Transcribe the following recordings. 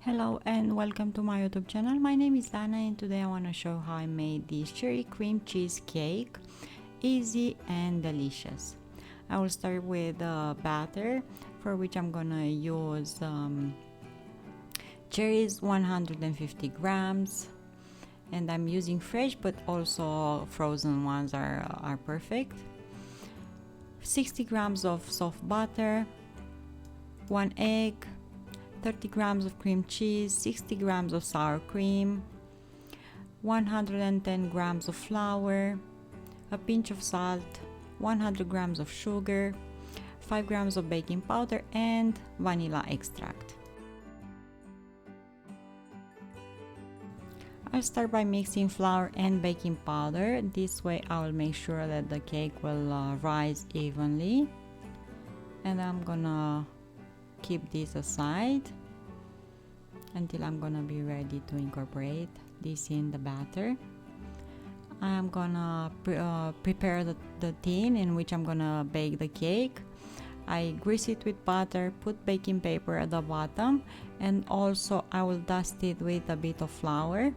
Hello and welcome to my YouTube channel. My name is Dana and today I want to show how I made this cherry cream cheese cake. Easy and delicious. I will start with batter, for which I'm gonna use cherries 150 grams, and I'm using fresh but also frozen ones are perfect. 60 grams of soft butter, 1 egg, 30 grams of cream cheese, 60 grams of sour cream, 110 grams of flour, a pinch of salt, 100 grams of sugar, 5 grams of baking powder and vanilla extract. I'll start by mixing flour and baking powder. This way I will make sure that the cake will rise evenly. And I'm gonna keep this aside until I'm gonna be ready to incorporate this in the batter. I'm gonna prepare the tin in which I'm gonna bake the cake. I grease it with butter, put baking paper at the bottom, and also I will dust it with a bit of flour.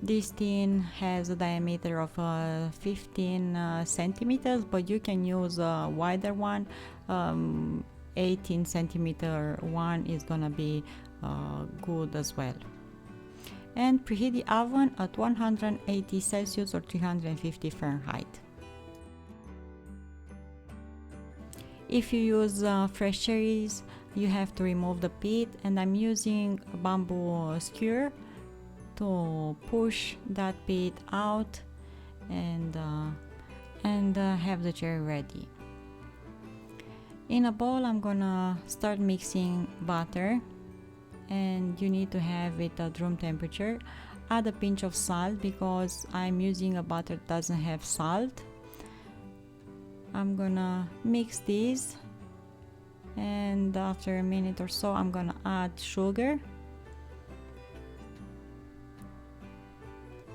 This tin has a diameter of 15 centimeters, but you can use a wider one. 18 centimeter one is gonna be good as well. And preheat the oven at 180 Celsius or 350 Fahrenheit. If you use fresh cherries, you have to remove the pit, and I'm using a bamboo skewer to push that pit out and have the cherry ready. In a bowl, I'm gonna start mixing butter, and you need to have it at room temperature. Add a pinch of salt because I'm using a butter that doesn't have salt. I'm gonna mix this, and after a minute or so I'm gonna add sugar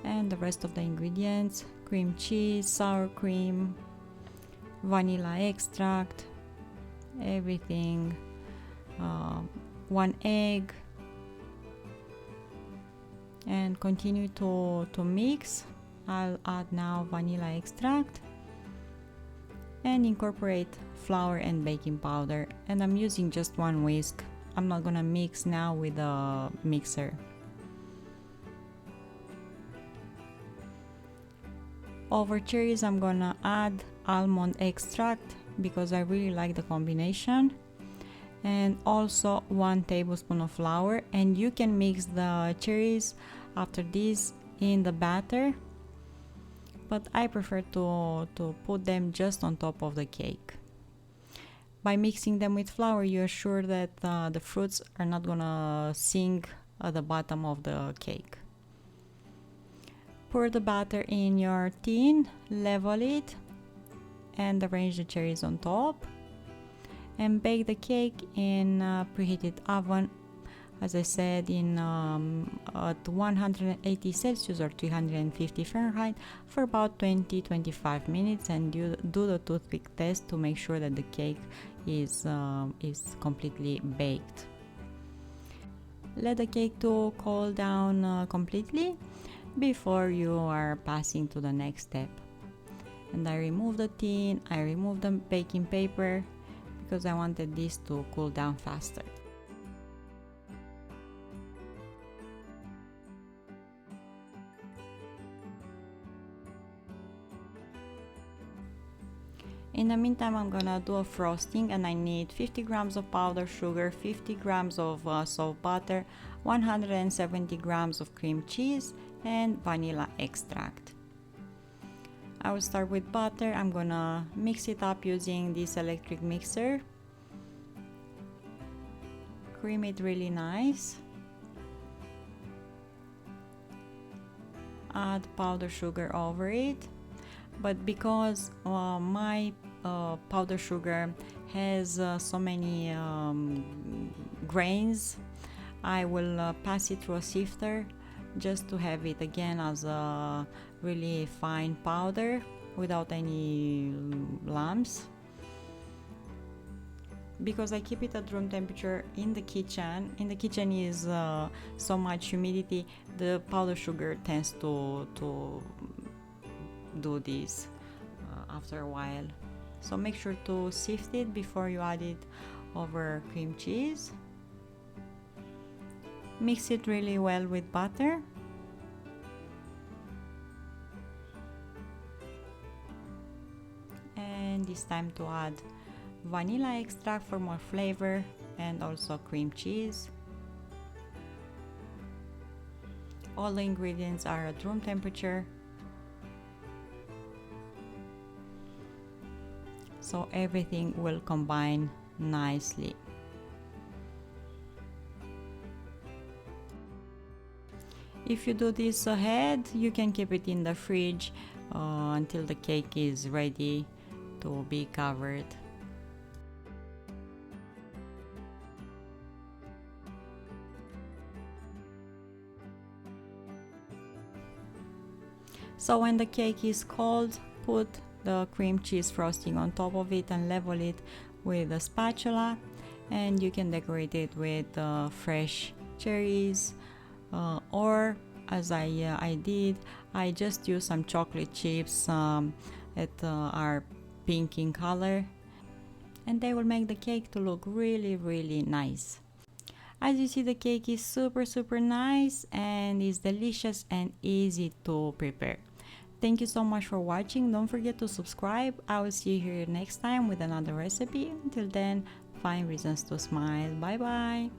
and the rest of the ingredients: cream cheese, sour cream, vanilla extract, everything, 1 egg, and continue to mix. I'll add now vanilla extract and incorporate flour and baking powder, and I'm using just 1 whisk. I'm not gonna mix now with a mixer. Over cherries, I'm gonna add almond extract because I really like the combination, and also 1 tablespoon of flour, and you can mix the cherries after this in the batter, but I prefer to put them just on top of the cake. By mixing them with flour, you're sure that the fruits are not gonna sink at the bottom of the cake. Pour the batter in your tin, level it, and arrange the cherries on top, and bake the cake in a preheated oven, as I said, in at 180 Celsius or 350 Fahrenheit for about 20-25 minutes, and do the toothpick test to make sure that the cake is completely baked. Let the cake to cool down completely before you are passing to the next step. And I remove the tin, I remove the baking paper because I wanted this to cool down faster. In the meantime, I'm gonna do a frosting, and I need 50 grams of powdered sugar, 50 grams of soft butter, 170 grams of cream cheese, and vanilla extract. I will start with butter. I'm gonna mix it up using this electric mixer. Cream it really nice. Add powdered sugar over it, but because my powdered sugar has so many grains, I will pass it through a sifter just to have it again as a really fine powder without any lumps. because I keep it at room temperature in the kitchen. In the kitchen is so much humidity, the powdered sugar tends to do this after a while. So make sure to sift it before you add it over cream cheese. Mix it really well with butter. And it's time to add vanilla extract for more flavor and also cream cheese. All the ingredients are at room temperature, so everything will combine nicely. If you do this ahead, you can keep it in the fridge until the cake is ready to be covered. So when the cake is cold, put the cream cheese frosting on top of it and level it with a spatula, and you can decorate it with fresh cherries, or as I did, I just used some chocolate chips that are pink in color, and they will make the cake to look really nice. As you see, the cake is super nice and is delicious and easy to prepare. Thank you so much for watching. Don't forget to subscribe. I will see you here next time with another recipe. Until then, find reasons to smile. Bye bye.